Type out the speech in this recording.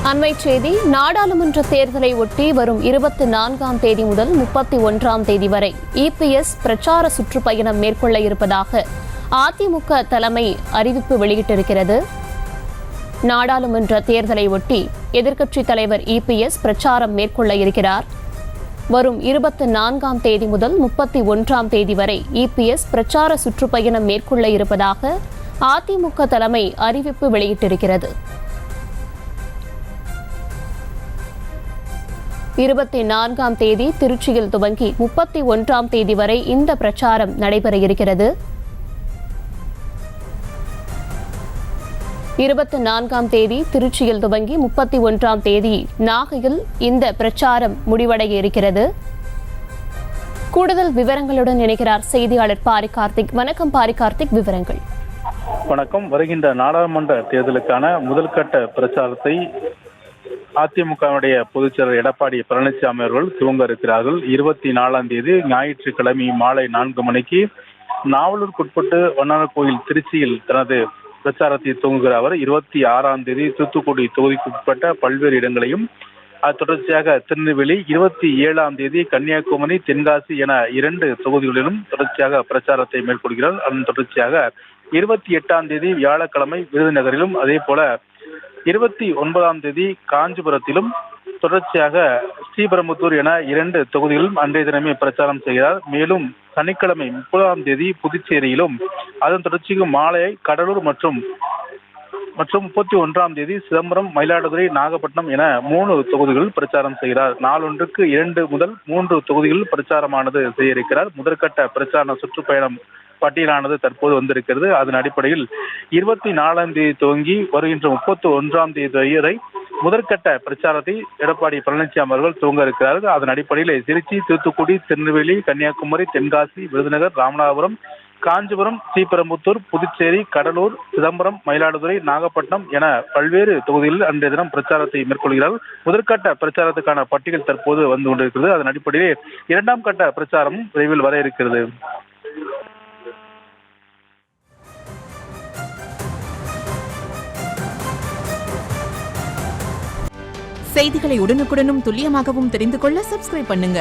அண்மைச் செய்தி. நாடாளுமன்ற தேர்தலை ஒட்டி வரும் 24ஆம் தேதி முதல் 31ஆம் தேதி வரை இபிஎஸ் பிரச்சார சுற்றுப்பயணம் மேற்கொள்ள இருப்பதாக அதிமுக தலைமை அறிவிப்பு வெளியிட்டிருக்கிறது. நாடாளுமன்ற தேர்தலை ஒட்டி எதிர்க்கட்சித் தலைவர் இபிஎஸ் பிரச்சாரம் மேற்கொள்ள இருக்கிறார். வரும் 24ஆம் தேதி முதல் 31ஆம் தேதி வரை இபிஎஸ் பிரச்சார சுற்றுப்பயணம் மேற்கொள்ள இருப்பதாக அதிமுக தலைமை அறிவிப்பு வெளியிட்டிருக்கிறது. 24ஆம் தேதி திருச்சியில் துவங்கி 31ஆம் தேதி வரை இந்த பிரச்சாரம் நடைபெற இருக்கிறது. 24ஆம் தேதி திருச்சியில் துவங்கி 31ஆம் தேதி நாகையில் இந்த பிரச்சாரம் முடிவடைய இருக்கிறது. கூடுதல் விவரங்களுடன் இணைக்கிறார் செய்தியாளர் பாரி கார்த்திக். வணக்கம் பாரி கார்த்திக், விவரங்கள். வணக்கம். வருகின்ற நாடாளுமன்ற தேர்தலுக்கான முதல்கட்ட பிரச்சாரத்தை அதிமுகவுடைய பொதுச்செயலர் எடப்பாடி பழனிசாமி அவர்கள் துவங்க இருக்கிறார்கள். 24ஆம் தேதி ஞாயிற்றுக்கிழமை மாலை 4 மணிக்கு நாவலூருக்குட்பட்டு வண்ணாரக்கோயில் திருச்சியில் தனது பிரச்சாரத்தை துவங்குகிற அவர் 26ஆம் தேதி தூத்துக்குடி தொகுதிக்குட்பட்ட பல்வேறு இடங்களையும், அது தொடர்ச்சியாக திருநெல்வேலி, 27ஆம் தேதி கன்னியாகுமரி, தென்காசி என 2 தொகுதிகளிலும் தொடர்ச்சியாக பிரச்சாரத்தை மேற்கொள்கிறார். அதன் தொடர்ச்சியாக 28ஆம் தேதி வியாழக்கிழமை விருதுநகரிலும், அதே போல 29ஆம் தேதி காஞ்சிபுரத்திலும், தொடர்ச்சியாக ஸ்ரீபெரும்புத்தூர் என 2 தொகுதிகளிலும் அன்றைய தினமே பிரச்சாரம் செய்கிறார். மேலும் சனிக்கிழமை 30ஆம் தேதி புதுச்சேரியிலும், அதன் தொடர்ச்சிக்கு மாலை கடலூர் மற்றும் 31ஆம் தேதி சிதம்பரம், மயிலாடுதுறை, நாகப்பட்டினம் என 3 தொகுதிகளில் பிரச்சாரம் செய்கிறார். நாளொன்றுக்கு 2 முதல் 3 தொகுதிகளில் பிரச்சாரமானது செய்ய இருக்கிறார். முதற்கட்ட பிரச்சார சுற்றுப்பயணம் பட்டியலானது தற்போது வந்திருக்கிறது. அதன் அடிப்படையில் 24ஆம் தேதி துவங்கி வருகின்ற 31ஆம் தேதி வரை முதற்கட்ட பிரச்சாரத்தை எடப்பாடி பழனிசாமி அவர்கள் துவங்க இருக்கிறார்கள். அதன் அடிப்படையில் திருச்சி, தூத்துக்குடி, திருநெல்வேலி, கன்னியாகுமரி, தென்காசி, விருதுநகர், ராமநாதபுரம், காஞ்சிபுரம், ஸ்ரீபெரும்புத்தூர், புதுச்சேரி, கடலூர், சிதம்பரம், மயிலாடுதுறை, நாகப்பட்டினம் என பல்வேறு தொகுதிகளில் அன்றைய தினம் பிரச்சாரத்தை மேற்கொள்கிறார்கள். முதற்கட்ட பிரச்சாரத்துக்கான பட்டியல் தற்போது வந்து கொண்டிருக்கிறது. அதன் அடிப்படையிலே 2ஆம் கட்ட பிரச்சாரமும் விரைவில் வர இருக்கிறது. செய்திகளை உடனுக்குடனும் துல்லியமாகவும் தெரிந்து கொள்ள சப்ஸ்கிரைப் பண்ணுங்க.